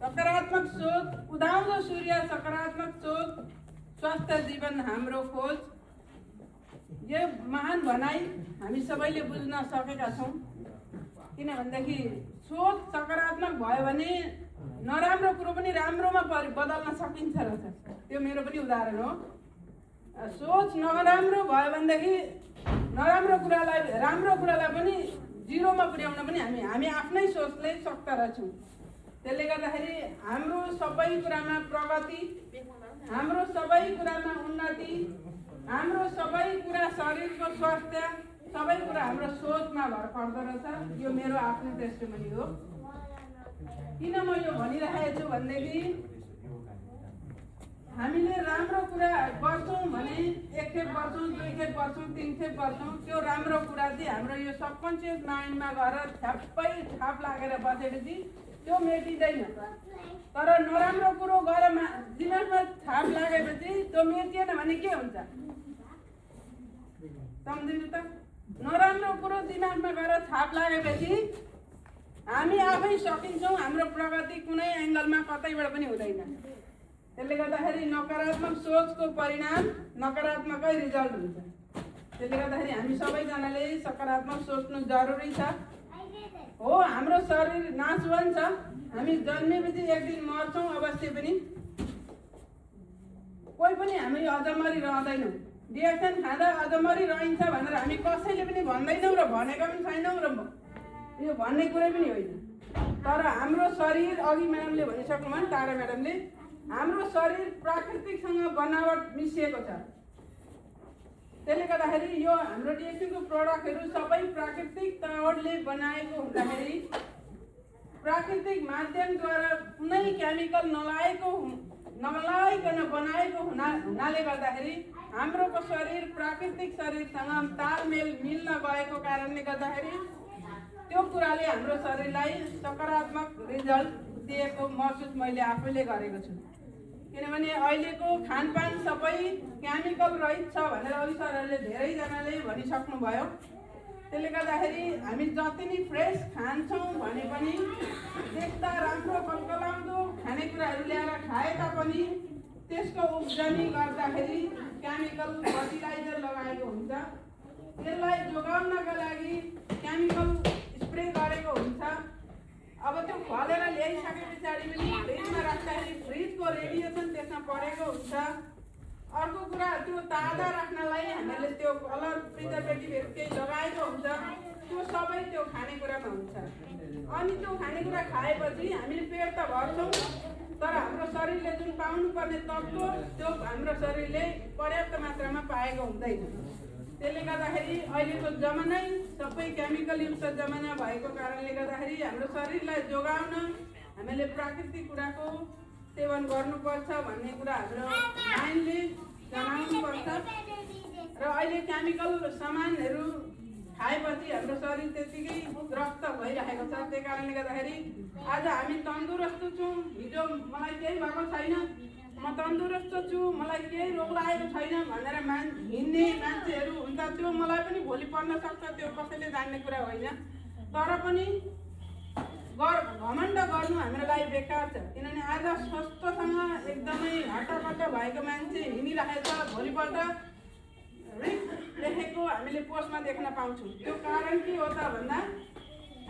सकारात्मक सोच, उदाउँदो सूर्य, सकारात्मक सोच, स्वस्थ जीवन हाम्रो खोज। यो महान भनाइ हामी सबैले बुझ्न सकेका छौँ। किनभनेदेखि सोच सकारात्मक भयो भने नराम्रो कुरो पनि राम्रोमा बदल्न सकिन्छ रहेछ। त्यो मेरो पनि उदाहरण हो। सोच नराम्रो भयो भनेदेखि नराम्रो कुरालाई राम्रो कुरालाई पनि जिरोमा पुर्याउन पनि हामी आफ्नै सोचले सक्ता रहेछौँ। त्यसले गर्दाखेरि हाम्रो सबै कुरामा प्रगति, हाम्रो सबै कुरामा उन्नति, हाम्रो सबै कुरा शरीरको स्वास्थ्य, सबै कुरा हाम्रो सोचमा भर पर्दो रहेछ। यो मेरो आफ्नो टेस्टिमनी हो। किन म यो भनिरहेको छु भनेदेखि हामीले राम्रो कुरा गर्छौँ भने एक खेप गर्छौँ, दुई खेप गर्छौँ, तीन खेप गर्छौँ, त्यो राम्रो कुरा चाहिँ हाम्रो यो सबकन्सियस माइन्डमा गएर ठ्याप्पै छाप लागेर बसेपछि त्यो मेटिँदैन। तर नराम्रो कुरो गएर दिमागमा छाप लागेपछि त्यो मेटिएन भने के हुन्छ सम्झिनु त? नराम्रो कुरो दिमागमा गएर छाप लागेपछि हामी आफै सकिन्छौँ। हाम्रो प्रगति कुनै एङ्गलमा कतैबाट पनि हुँदैन। त्यसले गर्दाखेरि नकारात्मक सोचको परिणाम नकारात्मकै रिजल्ट हुन्छ। त्यसले गर्दाखेरि हामी सबैजनाले सकारात्मक सोच्नु जरुरी छ। हो, हाम्रो शरीर नाशवान छ। हामी जन्मेपछि एक दिन मर्छौँ अवश्य पनि। कोही पनि हामी अझमरी रहँदैनौँ। डिएक्सन खाँदा अझमरी रहन्छ भनेर हामी कसैले पनि भन्दैनौँ र भनेका पनि छैनौँ र यो भन्ने कुरै पनि होइन। तर हाम्रो शरीर, अघि म्याडमले भनिसक्नुभयो, तारा म्याडमले, हाम्रो शरीर प्राकृतिकसँग बनावट मिसिएको छ। त्यसले गर्दाखेरि यो हाम्रो डिएक्सनको प्रडक्टहरू सबै प्राकृतिक तवरले बनाएको हुँदाखेरि, प्राकृतिक माध्यमद्वारा कुनै केमिकल नलाइकन बनाएको हुनाले गर्दाखेरि हाम्रो शरीर प्राकृतिक शरीरसँग तालमेल मिल्न गएको कारणले गर्दाखेरि त्यो कुराले हाम्रो शरीरलाई सकारात्मक रिजल्ट दिएको महसुस मैले आफैले गरेको छु। किनभने अहिलेको खानपान सबै केमिकल रहित छ भनेर अघि सरहरूले धेरैजनाले भनिसक्नुभयो। त्यसले गर्दाखेरि हामी जति नै फ्रेस खान्छौँ भने पनि देख्दा राम्रो कलकलाउँदो खानेकुराहरू ल्याएर खाए तापनि त्यसको उब्जनी गर्दाखेरि केमिकल फर्टिलाइजर लगाएको हुन्छ। त्यसलाई जोगाउनका लागि केमिकल स्प्रे गरेको हुन्छ। अब त्यो फलेर ल्याइसके पछाडि पनि फ्रिजमा राख्दाखेरि फ्रिजको रेडिएसन त्यसमा परेको हुन्छ। अर्को कुरा, त्यो ताजा राख्नलाई हामीले त्यो कलर प्रिजर्भेटिभहरू केही लगाएको हुन्छ। त्यो सबै त्यो खानेकुरामा हुन्छ। अनि त्यो खानेकुरा खाएपछि हामीले पेट त भर्छौँ, तर हाम्रो शरीरले जुन पाउनुपर्ने तत्त्व त्यो हाम्रो शरीरले पर्याप्त मात्रामा पाएको हुँदैन। त्यसले गर्दाखेरि अहिलेको जमानै सबै केमिकल युक्त जमाना भएको कारणले गर्दाखेरि हाम्रो शरीरलाई जोगाउन हामीले प्राकृतिक कुराको सेवन गर्नुपर्छ भन्ने कुरा हाम्रो माइन्डले जनाउनुपर्छ। र अहिले केमिकल सामानहरू खाएपछि हाम्रो शरीर त्यतिकै ग्रस्त भइरहेको छ। त्यही कारणले गर्दाखेरि आज हामी तन्दुरुस्त छौँ। हिजो मलाई केही भएको छैन, म तन्दुरुस्त छु, मलाई केही रोग लागेको छैन भनेर हिँड्ने मान्छेहरू हुन्छ। त्यो मलाई पनि भोलि पर्न सक्छ, त्यो कसैले जान्ने कुरा होइन। तर पनि घमण्ड गर्नु हाम्रो लागि बेकार छ। किनभने आज स्वास्थ्यसँग एकदमै हट्टाकट्टा भएको मान्छे हिँडिरहेको छ, भोलिपल्ट लेखेको हामीले पोस्टमा देख्न पाउँछौँ। त्यो कारण के हो त भन्दा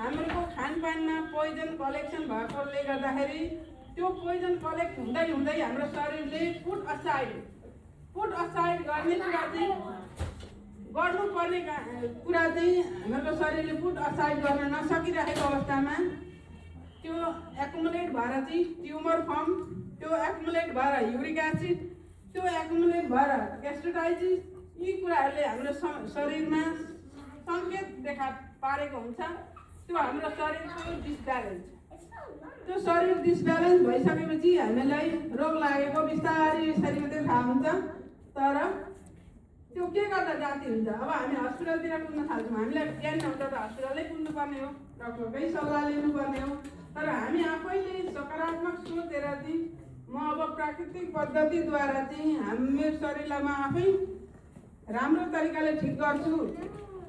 हाम्रो खानपानमा पोइजन कलेक्सन भएकोले गर्दाखेरि त्यो पोइजन कलेक्ट हुँदै हुँदै हाम्रो शरीरले पुट असाइड गर्ने कुरा चाहिँ गर्नुपर्ने कुरा चाहिँ हाम्रो शरीरले पुट असाइड गर्न नसकिरहेको अवस्थामा त्यो एकुमुलेट भएर चाहिँ ट्युमर फर्म, त्यो एकुमुलेट भएर युरिक एसिड, त्यो एकुमुलेट भएर ग्यास्ट्राइटिस, यी कुराहरूले हाम्रो शरीरमा सङ्केत देखा पारेको हुन्छ। त्यो हाम्रो शरीरको डिसब्यालेन्स, त्यो शरीर डिसब्यालेन्स भइसकेपछि हामीलाई रोग लागेको बिस्तारै मात्रै थाहा हुन्छ। तर त्यो के गर्दा जाति हुन्छ? अब हामी हस्पिटलतिर कुद्न थाल्छौँ। हामीलाई ज्ञान हुन्छ त हस्पिटलै कुद्नुपर्ने हो, डक्टरकै सल्लाह लिनुपर्ने हो। तर हामी आफैले सकारात्मक सोचेर चाहिँ म अब प्राकृतिक पद्धतिद्वारा चाहिँ हाम्रो शरीरलाई म आफै राम्रो तरिकाले ठिक गर्छु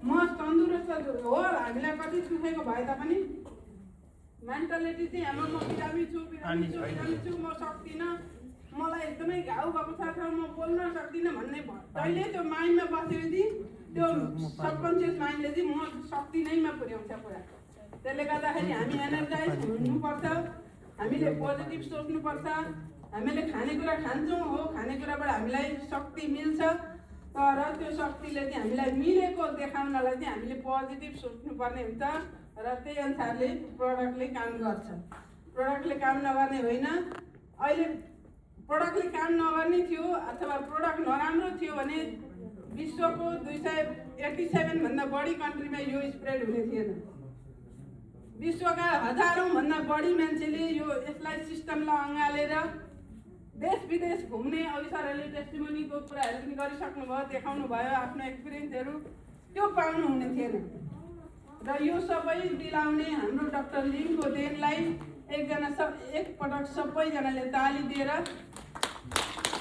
म तन्दुरुस्त हो, हामीलाई कति सुखेको भए तापनि मेन्टालिटी चाहिँ हाम्रो म बिरामी छु, म सक्दिनँ, मलाई एकदमै घाउ भएको छ, म बोल्न सक्दिनँ भन्ने कहिले त्यो माइन्डमा बसेपछि त्यो सबकन्सियस माइन्डले चाहिँ म सक्दिनैमा पुर्याउँछ पुरा। त्यसले गर्दाखेरि हामी एनर्जाइज हुनुपर्छ, हामीले पोजिटिभ सोच्नुपर्छ। हामीले खानेकुरा खान्छौँ हो, खानेकुराबाट हामीलाई शक्ति मिल्छ, तर त्यो शक्तिले चाहिँ हामीलाई मिलेको देखाउनलाई चाहिँ हामीले पोजिटिभ सोच्नुपर्ने हुन्छ र त्यही अनुसारले प्रडक्टले काम गर्छ। प्रडक्टले काम नगर्ने होइन। अहिले प्रडक्टले काम नगर्ने थियो अथवा प्रडक्ट नराम्रो थियो भने विश्वको 287 भन्दा बढी कन्ट्रीमा यो स्प्रेड हुने थिएन। विश्वका हजारौँ भन्दा बढी मान्छेले यसलाई सिस्टमलाई अँगालेर देश विदेश घुम्ने अफिसरहरूले टेस्टिमोनीको कुराहरू पनि गरिसक्नु भयो, देखाउनु भयो आफ्नो एक्सपिरियन्सहरू, त्यो पाउनु हुने थिएन। र यो सबै दिलाउने हाम्रो डाक्टर लिङको देनलाई एकपटक सबैजनाले ताली दिएर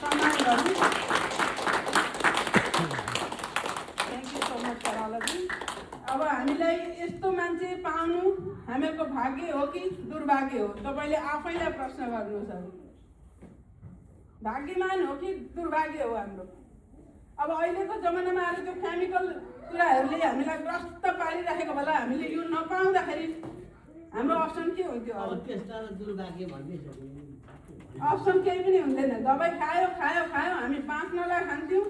सम्मान गर्नु। थ्याङ्क यू सो मच सरलाजी। अब हामीलाई यस्तो मान्छे पाउनु हामीहरूको भाग्य हो कि दुर्भाग्य हो? तपाईँले आफैलाई प्रश्न गर्नुहोस्। अब भाग्यमान हो कि दुर्भाग्य हो हाम्रो? अब अहिलेको जमानामा आएर त्यो केमिकल कुराहरूले हामीलाई ग्रस्त पारिराखेको बेला हामीले यो नपाउँदाखेरि हाम्रो अप्सन के हुन्थ्यो? अप्सन केही पनि हुँदैन। दबाई खायो खायो खायो, हामी बाँच्नलाई खान्थ्यौँ,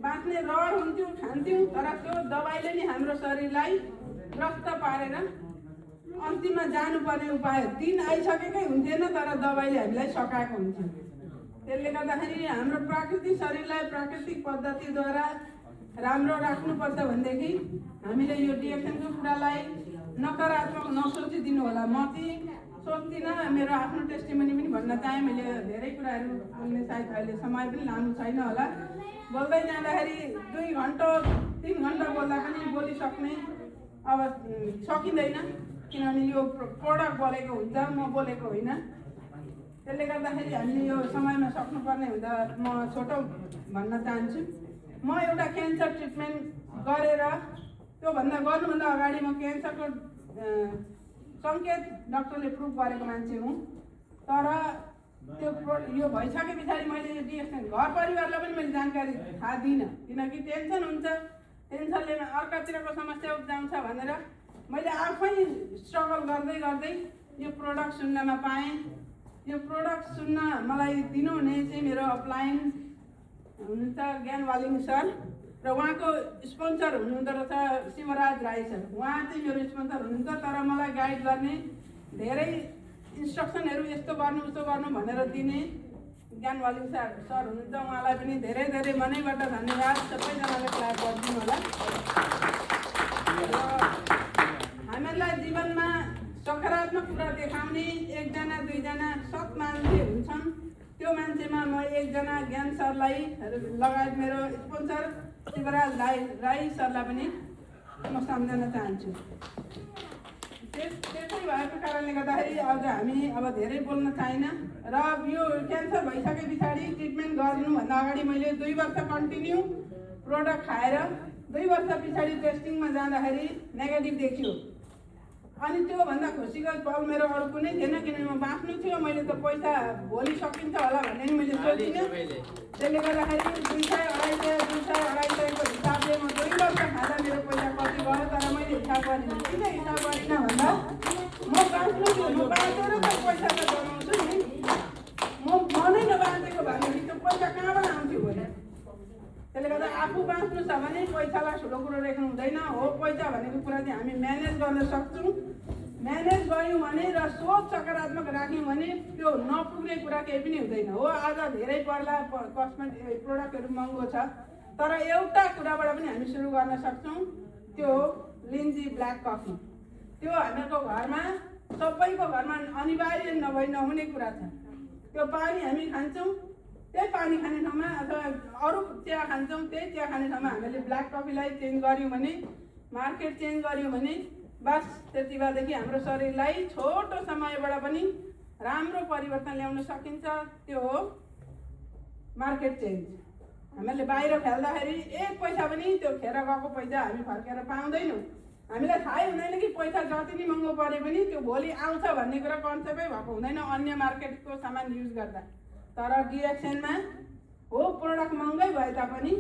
बाँच्ने रहर हुन्थ्यौँ, खान्थ्यौँ, तर त्यो दबाईले नि हाम्रो शरीरलाई ग्रस्त पारेर अन्तिममा जानुपर्ने उपाय दिन आइसकेकै हुन्थेन, तर दबाईले हामीलाई सकाएको हुन्थ्यो। त्यसले गर्दाखेरि हाम्रो प्राकृतिक शरीरलाई प्राकृतिक पद्धतिद्वारा राम्रो राख्नुपर्छ भनेदेखि हामीले यो डिएक्सनको कुरालाई नकारात्मक नसोचिदिनु होला। म चाहिँ सोच्दिनँ, मेरो आफ्नो टेस्टिमोनी पनि भन्न चाहेँ। मैले धेरै कुराहरू बोल्ने सायद अहिले समय पनि लानु छैन होला। बोल्दै जाँदाखेरि 2 घन्टा 3 घन्टा बोल्दा पनि बोलिसक्ने अब सकिँदैन, किनभने यो प्रोडक्ट बोलेको हुन्छ, म बोलेको होइन। त्यसले गर्दाखेरि हामीले यो समयमा सक्नुपर्ने हुँदा म छोटो भन्न चाहन्छु। म एउटा क्यान्सर ट्रिटमेन्ट गरेर त्योभन्दा गर्नुभन्दा अगाडि म क्यान्सरको सङ्केत डाक्टरले प्रुभ गरेको मान्छे हुँ। तर त्यो यो भइसके पछाडि मैले यो डिएक्सन घर परिवारलाई पनि मैले जानकारी थाहा दिइनँ, किनकि टेन्सन हुन्छ, टेन्सनले अर्कातिरको समस्या उब्जाउँछ भनेर मैले आफै स्ट्रगल गर्दै गर्दै यो प्रोडक्ट सुन्नमा पाएँ। यो प्रोडक्ट सुन्न मलाई दिनुहुने चाहिँ मेरो अपलाइन हुनुहुन्छ ज्ञान वालिङ सर, र उहाँको स्पोन्सर हुनुहुँदो रहेछ शिवराज राई सर। उहाँ चाहिँ मेरो स्पोन्सर हुनुहुन्छ, तर मलाई गाइड गर्ने, धेरै इन्स्ट्रक्सनहरू यस्तो गर्नु उस्तो गर्नु भनेर दिने ज्ञान वालिङ सर हुनुहुन्छ। उहाँलाई पनि धेरै धेरै मनैबाट धन्यवाद। सबैजनाले क्लास गरिदिनु होला। हामीहरूलाई जीवनमा सकारात्मक कुरा देखाउने 1 जना 2 जना सत् मान्छे हुन्छन्। त्यो मान्छेमा म 1 जना ज्ञान सरलाई लगायत मेरो स्पोन्सर शिवराज राई सरलाई पनि म सम्झन चाहन्छु। त्यसै भएको कारणले गर्दाखेरि आज हामी अब धेरै बोल्न छैन। र यो क्यान्सर भइसके पछाडि ट्रिटमेन्ट गर्नुभन्दा अगाडि मैले 2 वर्ष कन्टिन्यू प्रोडक्ट खाएर 2 वर्ष पछाडि टेस्टिङमा जाँदाखेरि नेगेटिभ देखियो। अनि त्योभन्दा खुसीको पल मेरो अरू कुनै थिएन, किनभने म बाँच्नु थियो। मैले त पैसा भोलि सकिन्छ होला भन्ने नि मैले सोचिनँ। त्यसले गर्दाखेरि 200-250 हिसाबले म 2 वर्ष खाँदा मेरो पैसा कति भयो, तर मैले हिसाब गरिनँ। किन हिसाब गरिनँ भन्दा म बाँच्नु थियो, म बाँचेर त पैसा त बनाउँछु नि। म नै नबाँचेको भनेदेखि त्यो पैसा कहाँबाट आउँथ्यो भोलि? त्यसले गर्दा आफू बाँच्नु छ भने पैसालाई ठुलो कुरो देख्नु हुँदैन। हो, पैसा भनेको कुरा चाहिँ हामी म्यानेज गर्न सक्छौँ। म्यानेज गऱ्यौँ भने र सोच सकारात्मक राख्यौँ भने त्यो नपुग्ने कुरा केही पनि हुँदैन। हो, आज धेरै पर्ला, कस्मेटिक प्रोडक्टहरू महँगो छ, तर एउटा कुराबाट पनि हामी सुरु गर्न सक्छौँ। त्यो हो लिन्जी ब्ल्याक कफी। त्यो हामीहरूको घरमा सबैको घरमा अनिवार्य नहुने कुरा छ। त्यो पानी हामी खान्छौँ, त्यही पानी खाने ठाउँमा अथवा अरू चिया खान्छौँ, त्यही चिया खाने ठाउँमा हामीले ब्ल्याक कफीलाई चेन्ज गऱ्यौँ भने, मार्केट चेन्ज गऱ्यौँ भने बस त्यति बेलादेखि हाम्रो शरीरलाई छोटो समयबाट पनि राम्रो परिवर्तन ल्याउन सकिन्छ। त्यो हो मार्केट चेन्ज। हामीले बाहिर फ्याल्दाखेरि एक पैसा पनि त्यो खेर गएको पैसा हामी फर्केर पाउँदैनौँ। हामीलाई थाहै हुँदैन कि पैसा जति नै महँगो परे पनि त्यो भोलि आउँछ भन्ने कुरा कन्सेप्टै भएको हुँदैन अन्य मार्केटको सामान युज गर्दा। तर डिएक्सनमा हो प्रोडक्ट महँगै भए तापनि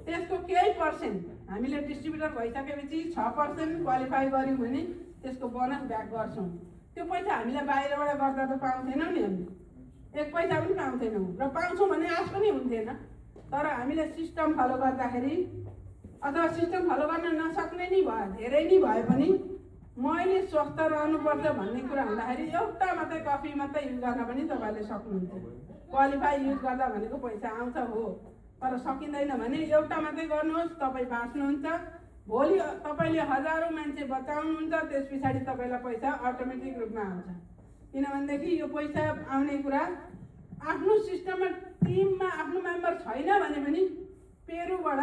त्यसको केही पर्सेन्ट हामीले डिस्ट्रिब्युटर भइसकेपछि 6% क्वालिफाई गऱ्यौँ भने त्यसको बोनस ब्याक गर्छौँ। त्यो पैसा हामीलाई बाहिरबाट गर्दा त पाउँथेनौँ नि, हामीले एक पैसा पनि पाउँथेनौँ र पाउँछौँ भने आश पनि हुन्थेन। तर हामीले सिस्टम फलो गर्दाखेरि अथवा सिस्टम फलो गर्न नसक्ने नै भयो, धेरै नै भए पनि मैले स्वस्थ रहनुपर्छ भन्ने कुरा हुँदाखेरि एउटा मात्रै कफी मात्रै युज गर्न पनि तपाईँले सक्नुहुन्थ्यो। क्वालिफाई युज गर्दा भनेको पैसा आउँछ हो, तर सकिँदैन भने एउटा मात्रै गर्नुहोस्, तपाईँ बाँच्नुहुन्छ। भोलि तपाईँले हजारौँ मान्छे बचाउनुहुन्छ, त्यस पछाडि तपाईँलाई पैसा अटोमेटिक रूपमा आउँछ। किनभनेदेखि यो पैसा आउने कुरा आफ्नो सिस्टममा टिममा आफ्नो मेम्बर छैन भने पनि पेरुबाट,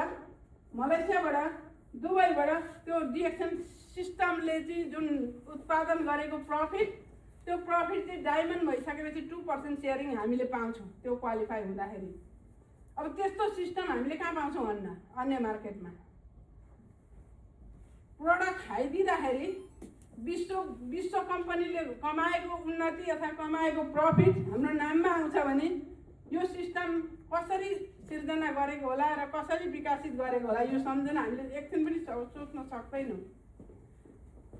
मलेसियाबाट, दुबईबाट त्यो डिएक्सन सिस्टमले चाहिँ जुन उत्पादन गरेको प्रफिट, त्यो प्रफिट चाहिँ डायमन्ड भइसकेपछि 2% सेयरिङ हामीले पाउँछौँ त्यो क्वालिफाई हुँदाखेरि। अब त्यस्तो सिस्टम हामीले कहाँ पाउँछौँ भन्न, अन्य मार्केटमा प्रोडक्ट खाइदिँदाखेरि विश्व कम्पनीले कमाएको उन्नति अथवा कमाएको प्रफिट हाम्रो नाममा आउँछ भने यो सिस्टम कसरी सिर्जना गरेको होला र कसरी विकसित गरेको होला यो सम्झना हामीले एकछिन पनि सोच्न सक्दैनौँ।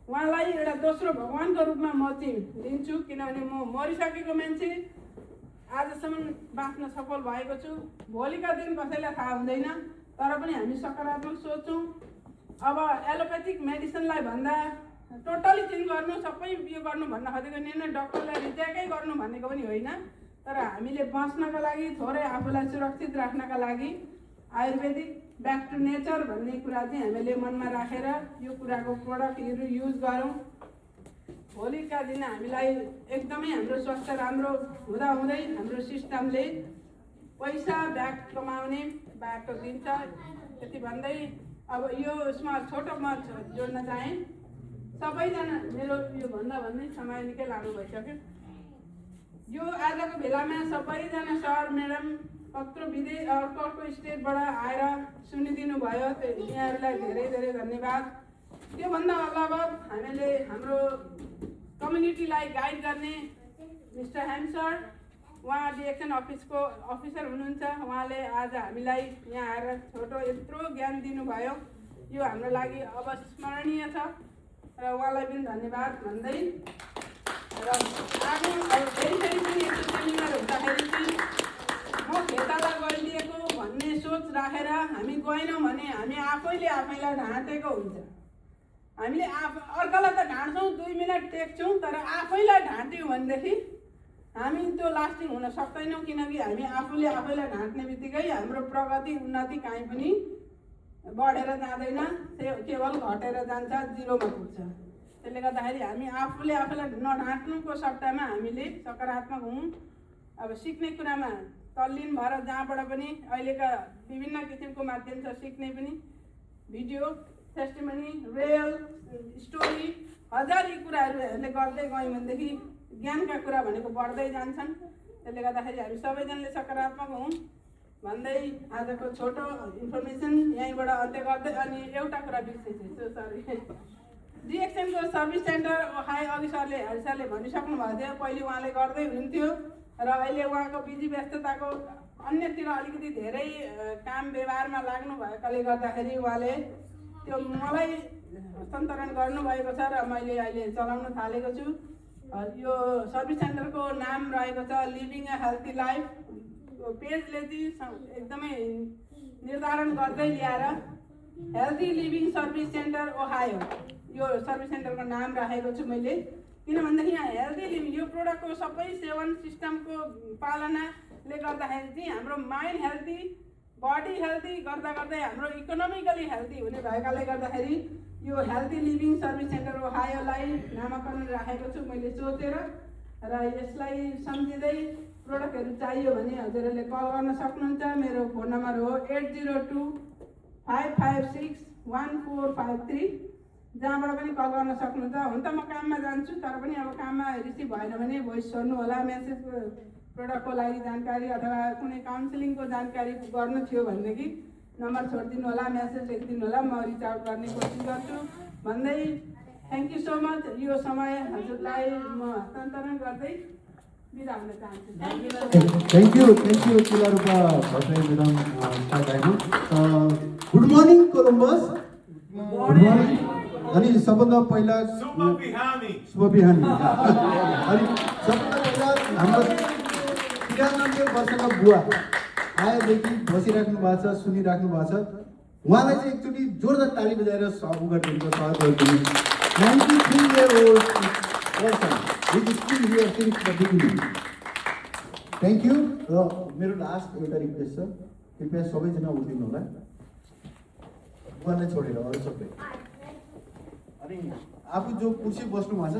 उहाँलाई एउटा दोस्रो भगवानको रूपमा म चाहिँ लिन्छु, किनभने म मरिसकेको मान्छे आजसम्म बाँच्न सफल भएको छु। भोलिका दिन कसैलाई थाहा हुँदैन, तर पनि हामी सकारात्मक सोच्छौँ। अब एलोपेथिक मेडिसिनलाई भन्दा टोटली चेन्ज गर्नु, सबै यो गर्नु भन्न खोजेको निर्णय डक्टरलाई रिजेक्टै गर्नु भनेको पनि होइन, तर हामीले बच्नका लागि, थोरै आफूलाई सुरक्षित राख्नका लागि आयुर्वेदिक ब्याक टु नेचर भन्ने कुरा चाहिँ हामीले मनमा राखेर यो कुराको प्रोडक्टहरू युज गरौँ। भोलिका दिन हामीलाई एकदमै हाम्रो स्वास्थ्य राम्रो हुँदाहुँदै हाम्रो सिस्टमले पैसा ब्याक कमाउने बाटो दिन्छ। त्यति भन्दै अब यो उसमा छोटो म जोड्न चाहेँ। सबैजना मेरो यो भन्दै समय निकै लामो भइसक्यो। यो आजको बेलामा सबैजना सर म्याडम कत्रो विदेश अर्को स्टेटबाट आएर सुनिदिनु भयो, यहाँहरूलाई धेरै धेरै धन्यवाद। त्योभन्दा अलावा हामीले हाम्रो कम्युनिटीलाई गाइड गर्ने मिस्टर हेम सर, उहाँ डिएक्सन अफिसको अफिसर हुनुहुन्छ। उहाँले आज हामीलाई यहाँ आएर छोटो यत्रो ज्ञान दिनुभयो, यो हाम्रो लागि अविस्मरणीय छ र उहाँलाई पनि धन्यवाद भन्दै र आगो फेरि पनि यस्तो सेमिनार हुँदाखेरि चाहिँ म खेताला गइदिएको भन्ने सोच राखेर हामी गएनौँ भने हामी आफैलाई ढाँटेको हुन्छ। हामीले अर्कालाई त ढाँट्छौँ, 2 मिनट टेक्छौँ, तर आफैलाई ढाँट्यौँ भनेदेखि हामी त्यो लास्टिङ हुन सक्दैनौँ। किनकि हामी आफैलाई ढाँट्ने बित्तिकै हाम्रो प्रगति उन्नति काहीँ पनि बढेर जाँदैन, केवल घटेर जान्छ, जिरोमा पुग्छ। त्यसले गर्दाखेरि हामी आफूलाई नढाँट्नुको सट्टामा हामीले सकारात्मक हौँ। अब सिक्ने कुरामा तल्लीन भएर जहाँबाट पनि अहिलेका विभिन्न किसिमको माध्यम छ सिक्ने पनि, भिडियो, टेस्टिमनी, रियल स्टोरी, हजारी कुराहरूले गर्दै गयौँ भनेदेखि ज्ञानका कुरा भनेको बढ्दै जान्छन्। त्यसले गर्दाखेरि हामी सबैजनाले सकारात्मक हौँ भन्दै आजको छोटो इन्फर्मेसन यहीँबाट अन्त्य गर्दै अनि एउटा कुरा बिर्सेछु, सरी। डिएक्सनको सर्भिस सेन्टर अघि सरले भनिसक्नु भएको थियो, पहिले उहाँले गर्दै हुनुहुन्थ्यो र अहिले उहाँको बिजी व्यस्तताको अन्यतिर अलिकति धेरै काम व्यवहारमा लाग्नु भएकाले गर्दाखेरि उहाँले त्यो मलाई हस्तान्तरण गर्नुभएको छ र मैले अहिले चलाउन थालेको छु। यो सर्भिस सेन्टरको नाम रहेको छ लिभिङ अ हेल्थी लाइफ। पेजले चाहिँ एकदमै निर्धारण गर्दै ल्याएर healthy living service centre Ohio यो सर्भिस सेन्टरको नाम राखेको छु मैले। किनभनेदेखि यहाँ हेल्थी लिभिङ यो प्रोडक्टको सबै सेवन सिस्टमको पालनाले गर्दाखेरि चाहिँ हाम्रो माइन्ड हेल्थी, बडी हेल्थी गर्दा गर्दै हाम्रो इकोनोमिकली हेल्थी हुने भएकाले गर्दाखेरि यो हेल्थी लिभिङ सर्भिस सेन्टर ओहायोलाई नामाकरण राखेको छु मैले सोचेर। र यसलाई सम्झिँदै प्रोडक्टहरू चाहियो भने हजुरहरूले कल गर्न सक्नुहुन्छ। मेरो फोन नम्बर हो 8025561453, जहाँबाट पनि कल गर्न सक्नुहुन्छ। हुन त म काममा जान्छु, तर पनि अब काममा रिसिभ भएन भने भोइस छोड्नु होला, मेसेज प्रोडक्टको लागि जानकारी अथवा कुनै काउन्सिलिङको जानकारी गर्नु थियो भनेदेखि नम्बर छोडिदिनु होला, मेसेज लेखिदिनु होला, म रिच आउट गर्ने कोसिस गर्छु भन्दै थ्याङ्क यू सो मच। यो समय हजुरलाई म हस्तान्तरण गर्दै बिदा हुन चाहन्छु। Thank you Kilarupa Bhattarai madam good morning Columbus. Good morning. अनि सबभन्दा पहिला शुभ बिहानी अनि सबभन्दा पहिला हाम्रो 93 वर्षका बुवा आएदेखि बसिराख्नु भएको छ, सुनिराख्नु भएको छ, उहाँलाई चाहिँ एकचोटि जोरदार ताली बजाएर स्वागत गरिदिनु, स्वागत गरिदिनु। 93-year-old person which is still here since the beginning. Thank you. र मेरो लास्ट एउटा रिक्वेस्ट छ, कृपया सबैजना उठिनु होला, बुवालाई छोडेर अरू सबै। अनि आफू जो कुर्सी बस्नु भएको छ